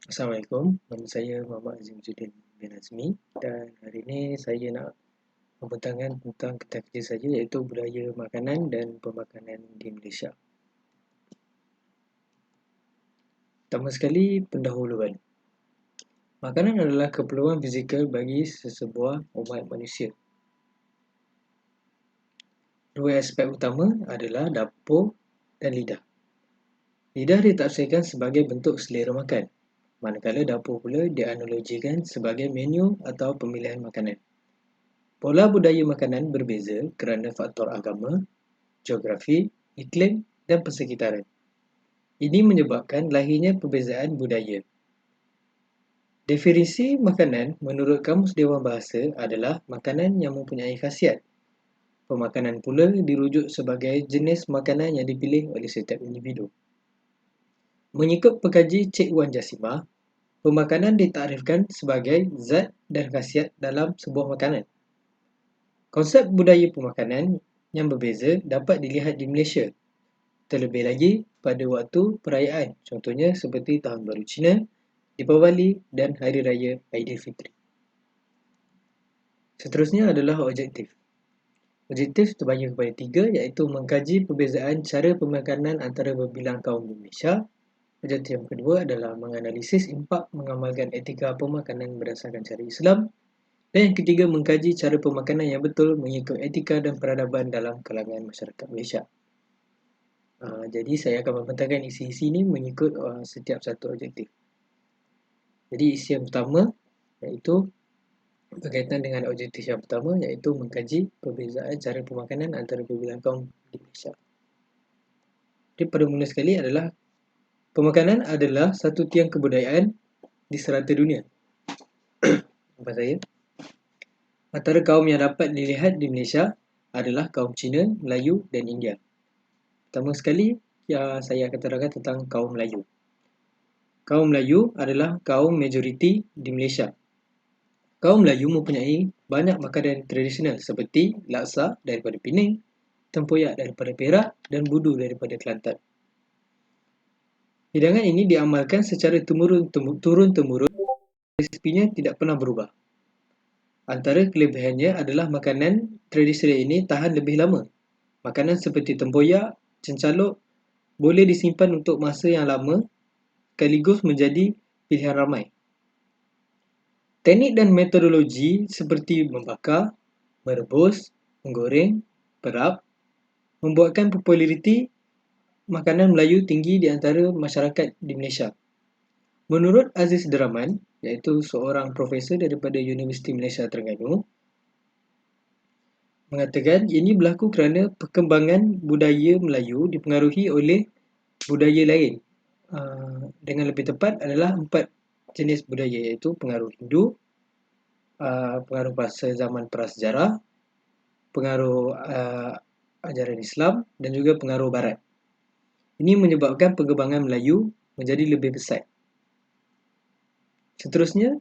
Assalamualaikum, nama saya Muhammad Azimuddin bin Azmi dan hari ini saya nak membentangkan tentang ketan kerja saya iaitu budaya makanan dan pemakanan di Malaysia. Pertama sekali, pendahuluan. Makanan adalah keperluan fizikal bagi sesebuah umat manusia. Dua aspek utama adalah dapur dan lidah. Lidah ditafsirkan sebagai bentuk selera makan, manakala dapur pula dianalogikan sebagai menu atau pemilihan makanan. Pola budaya makanan berbeza kerana faktor agama, geografi, iklim dan persekitaran. Ini menyebabkan lahirnya perbezaan budaya. Definisi makanan menurut Kamus Dewan Bahasa adalah makanan yang mempunyai khasiat. Pemakanan pula dirujuk sebagai jenis makanan yang dipilih oleh setiap individu. Mengikut pekaji Cik Wan Jasimah, pemakanan ditakrifkan sebagai zat dan khasiat dalam sebuah makanan. Konsep budaya pemakanan yang berbeza dapat dilihat di Malaysia. Terlebih lagi pada waktu perayaan, contohnya seperti Tahun Baru Cina, Deepavali dan Hari Raya Aidilfitri. Seterusnya adalah objektif. Objektif terbagi kepada 3 iaitu mengkaji perbezaan cara pemakanan antara berbilang kaum di Malaysia. Objektif yang kedua adalah menganalisis impak mengamalkan etika pemakanan berdasarkan cara Islam. Dan yang ketiga, mengkaji cara pemakanan yang betul mengikut etika dan peradaban dalam kalangan masyarakat Malaysia. Jadi saya akan membentangkan isi-isi ini mengikut setiap satu objektif. Jadi isi yang pertama iaitu berkaitan dengan objektif yang pertama iaitu mengkaji perbezaan cara pemakanan antara berbilang kaum di Malaysia. Jadi pada mula sekali adalah pemakanan adalah satu tiang kebudayaan di serata dunia. Nampak saya? Antara kaum yang dapat dilihat di Malaysia adalah kaum Cina, Melayu dan India. Pertama sekali, saya akan terangkan tentang kaum Melayu. Kaum Melayu adalah kaum majoriti di Malaysia. Kaum Melayu mempunyai banyak makanan tradisional seperti laksa daripada Pening, tempoyak daripada Perak dan budu daripada Kelantan. Hidangan ini diamalkan secara turun-temurun, resipinya tidak pernah berubah. Antara kelebihannya adalah makanan tradisional ini tahan lebih lama. Makanan seperti tempoyak, cencaluk boleh disimpan untuk masa yang lama sekaligus menjadi pilihan ramai. Teknik dan metodologi seperti membakar, merebus, menggoreng, perap membuatkan populariti makanan Melayu tinggi di antara masyarakat di Malaysia. Menurut Aziz Deraman, iaitu seorang profesor daripada Universiti Malaysia Terengganu, mengatakan ini berlaku kerana perkembangan budaya Melayu dipengaruhi oleh budaya lain. Dengan lebih tepat adalah 4 jenis budaya iaitu pengaruh Hindu, pengaruh bahasa zaman prasejarah, pengaruh ajaran Islam dan juga pengaruh Barat. Ini menyebabkan perkembangan Melayu menjadi lebih besar. Seterusnya,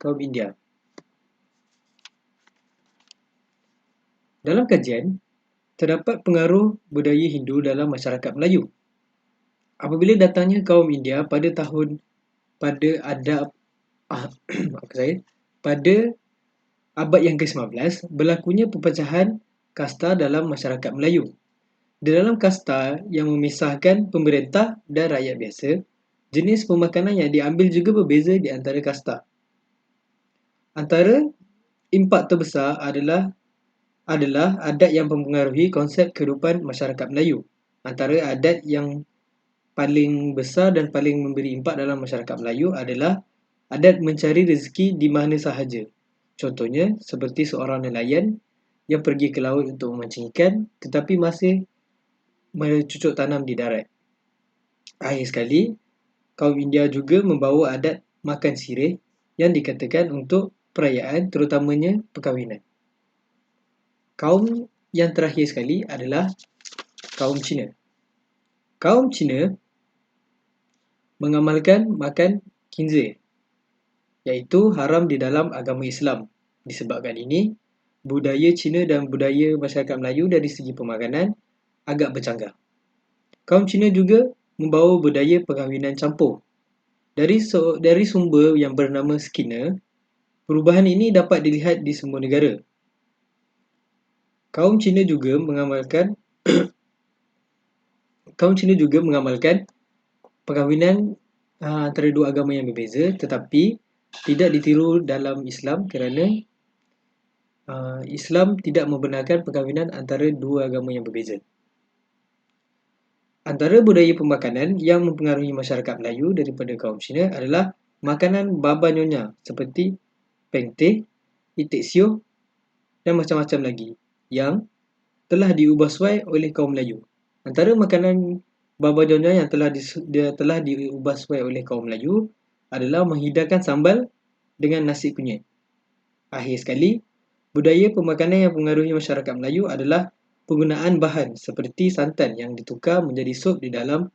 kaum India. Dalam kajian, terdapat pengaruh budaya Hindu dalam masyarakat Melayu. Apabila datangnya kaum India pada abad yang ke-19, berlakunya perpecahan kasta dalam masyarakat Melayu. Di dalam kasta yang memisahkan pemerintah dan rakyat biasa, jenis pemakanan yang diambil juga berbeza di antara kasta. Antara impak terbesar adalah adat yang mempengaruhi konsep kehidupan masyarakat Melayu. Antara adat yang paling besar dan paling memberi impak dalam masyarakat Melayu adalah adat mencari rezeki di mana sahaja. Contohnya, seperti seorang nelayan yang pergi ke laut untuk memancing ikan tetapi masih mencucuk tanam di darat. Akhir sekali, kaum India juga membawa adat makan sirih yang dikatakan untuk perayaan terutamanya perkahwinan. Kaum yang terakhir sekali adalah kaum Cina. Kaum Cina mengamalkan makan khinzir, iaitu haram di dalam agama Islam. Disebabkan ini, budaya Cina dan budaya masyarakat Melayu dari segi pemakanan agak bercanggah. Kaum Cina juga membawa budaya perkahwinan campur. Dari sumber yang bernama Skinner, perubahan ini dapat dilihat di semua negara. Kaum Cina juga mengamalkan perkahwinan antara dua agama yang berbeza, tetapi tidak ditiru dalam Islam kerana Islam tidak membenarkan perkahwinan antara dua agama yang berbeza. Antara budaya pemakanan yang mempengaruhi masyarakat Melayu daripada kaum Cina adalah makanan baba nyonya seperti peng teh, itik sio dan macam-macam lagi yang telah diubah suai oleh kaum Melayu. Antara makanan baba nyonya yang telah diubah suai oleh kaum Melayu adalah menghidangkan sambal dengan nasi kunyit. Akhir sekali, budaya pemakanan yang mempengaruhi masyarakat Melayu adalah penggunaan bahan seperti santan yang ditukar menjadi sup di dalam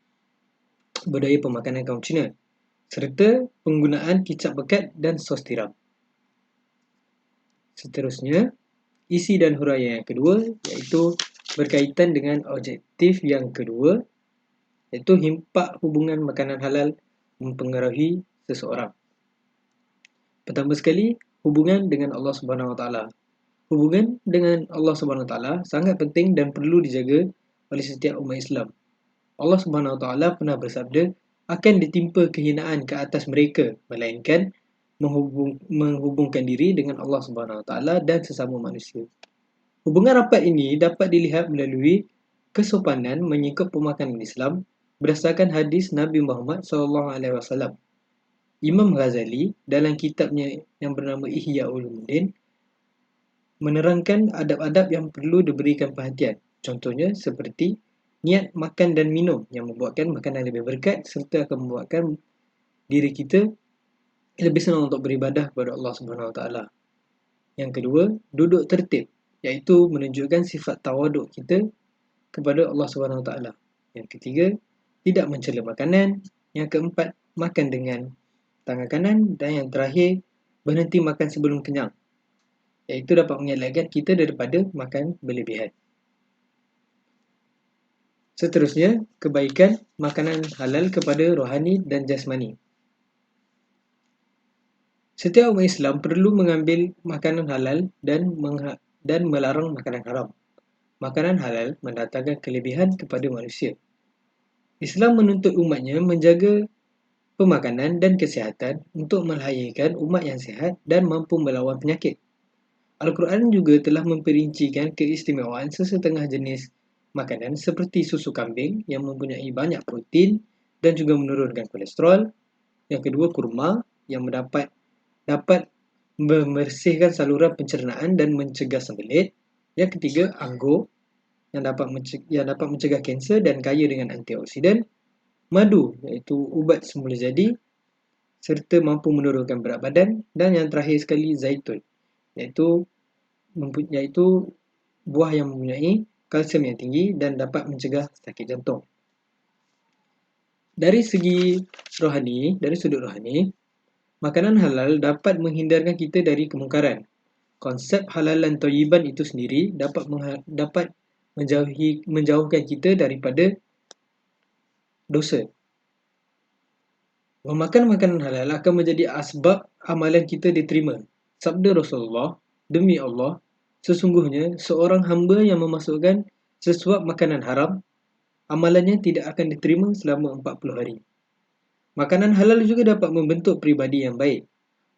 budaya pemakanan kaum Cina, serta penggunaan kicap pekat dan sos tiram. Seterusnya, isi dan huraian yang kedua iaitu berkaitan dengan objektif yang kedua, iaitu impak hubungan makanan halal mempengaruhi seseorang. Pertama sekali, hubungan dengan Allah Subhanahu Wa Taala. Hubungan dengan Allah Subhanahu Wa Taala sangat penting dan perlu dijaga oleh setiap umat Islam. Allah Subhanahu Wa Taala pernah bersabda, akan ditimpa kehinaan ke atas mereka, melainkan menghubungkan diri dengan Allah Subhanahu Wa Taala dan sesama manusia. Hubungan rapat ini dapat dilihat melalui kesopanan mengikut pemakanan Islam berdasarkan hadis Nabi Muhammad SAW. Imam Ghazali dalam kitabnya yang bernama Ihya Ulumuddin menerangkan adab-adab yang perlu diberikan perhatian. Contohnya seperti niat makan dan minum yang membuatkan makanan lebih berkat serta akan membuatkan diri kita lebih senang untuk beribadah kepada Allah Subhanahu Wa Taala. Yang kedua, duduk tertib, iaitu menunjukkan sifat tawaduk kita kepada Allah Subhanahu Wa Taala. Yang ketiga, tidak mencela makanan. Yang keempat, makan dengan tangan kanan. Dan yang terakhir, berhenti makan sebelum kenyang, iaitu dapat mengelakkan kita daripada makan berlebihan. Seterusnya, kebaikan makanan halal kepada rohani dan jasmani. Setiap umat Islam perlu mengambil makanan halal dan melarang makanan haram. Makanan halal mendatangkan kelebihan kepada manusia. Islam menuntut umatnya menjaga pemakanan dan kesihatan untuk melahirkan umat yang sihat dan mampu melawan penyakit. Al-Quran juga telah memperincikan keistimewaan sesetengah jenis makanan seperti susu kambing yang mempunyai banyak protein dan juga menurunkan kolesterol. Yang kedua, kurma yang dapat membersihkan saluran pencernaan dan mencegah sembelit. Yang ketiga, anggur yang dapat mencegah kanser dan kaya dengan antioksidan. Madu iaitu ubat semula jadi serta mampu menurunkan berat badan. Dan yang terakhir sekali, zaitun iaitu buah yang mempunyai kalsium yang tinggi dan dapat mencegah sakit jantung. Dari sudut rohani, makanan halal dapat menghindarkan kita dari kemungkaran. Konsep halalan thayyiban itu sendiri dapat menjauhkan kita daripada dosa. Memakan makanan halal akan menjadi asbab amalan kita diterima. Sabda Rasulullah, demi Allah, sesungguhnya seorang hamba yang memasukkan sesuap makanan haram, amalannya tidak akan diterima selama 40 hari. Makanan halal juga dapat membentuk pribadi yang baik.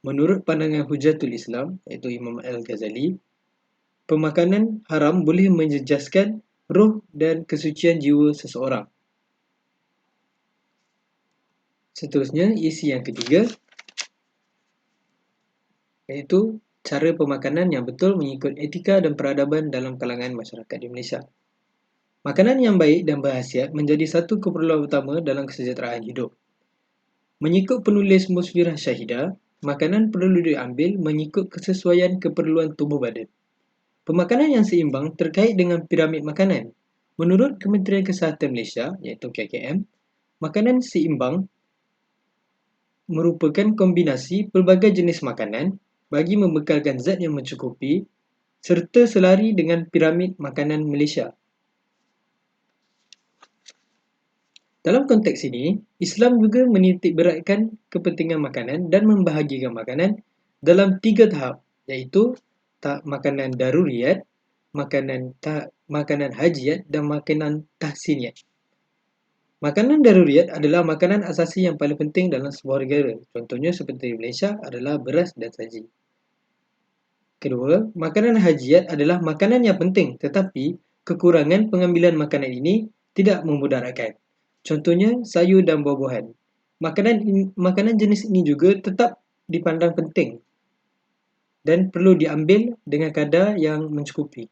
Menurut pandangan Hujatul Islam, iaitu Imam Al-Ghazali, pemakanan haram boleh menjejaskan roh dan kesucian jiwa seseorang. Seterusnya, isi yang ketiga, iaitu cara pemakanan yang betul mengikut etika dan peradaban dalam kalangan masyarakat di Malaysia. Makanan yang baik dan berkhasiat menjadi satu keperluan utama dalam kesejahteraan hidup. Mengikut penulis Musfirah Syahidah, makanan perlu diambil mengikut kesesuaian keperluan tubuh badan. Pemakanan yang seimbang terkait dengan piramid makanan. Menurut Kementerian Kesihatan Malaysia, iaitu KKM, makanan seimbang merupakan kombinasi pelbagai jenis makanan bagi membekalkan zat yang mencukupi serta selari dengan piramid makanan Malaysia. Dalam konteks ini, Islam juga menitikberatkan kepentingan makanan dan membahagikan makanan dalam 3 tahap, iaitu makanan daruriyat, makanan hajiat dan makanan tahsiniyat. Makanan daruriyat adalah makanan asasi yang paling penting dalam sebuah negara. Contohnya seperti Malaysia adalah beras dan saji. Kedua, makanan hajiat adalah makanan yang penting tetapi kekurangan pengambilan makanan ini tidak memudaratkan. Contohnya sayur dan buah-buahan. Makanan jenis ini juga tetap dipandang penting dan perlu diambil dengan kadar yang mencukupi.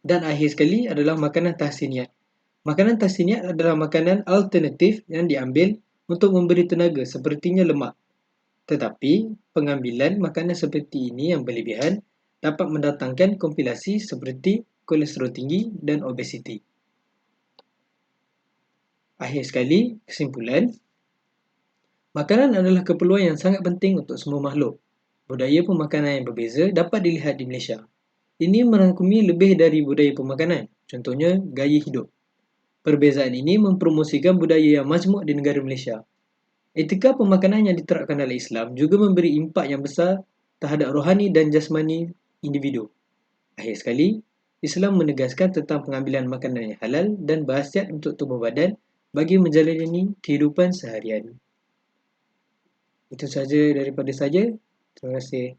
Dan akhir sekali adalah makanan tahsiniyat. Makanan tahsiniyat adalah makanan alternatif yang diambil untuk memberi tenaga sepertinya lemak. Tetapi, pengambilan makanan seperti ini yang berlebihan dapat mendatangkan komplikasi seperti kolesterol tinggi dan obesiti. Akhir sekali, kesimpulan, makanan adalah keperluan yang sangat penting untuk semua makhluk. Budaya pemakanan yang berbeza dapat dilihat di Malaysia. Ini merangkumi lebih dari budaya pemakanan, contohnya gaya hidup. Perbezaan ini mempromosikan budaya yang majmuk di negara Malaysia. Etika pemakanan yang diterapkan dalam Islam juga memberi impak yang besar terhadap rohani dan jasmani individu. Akhir sekali, Islam menegaskan tentang pengambilan makanan yang halal dan berkhasiat untuk tubuh badan bagi menjalani kehidupan seharian. Itu sahaja daripada saya. Terima kasih.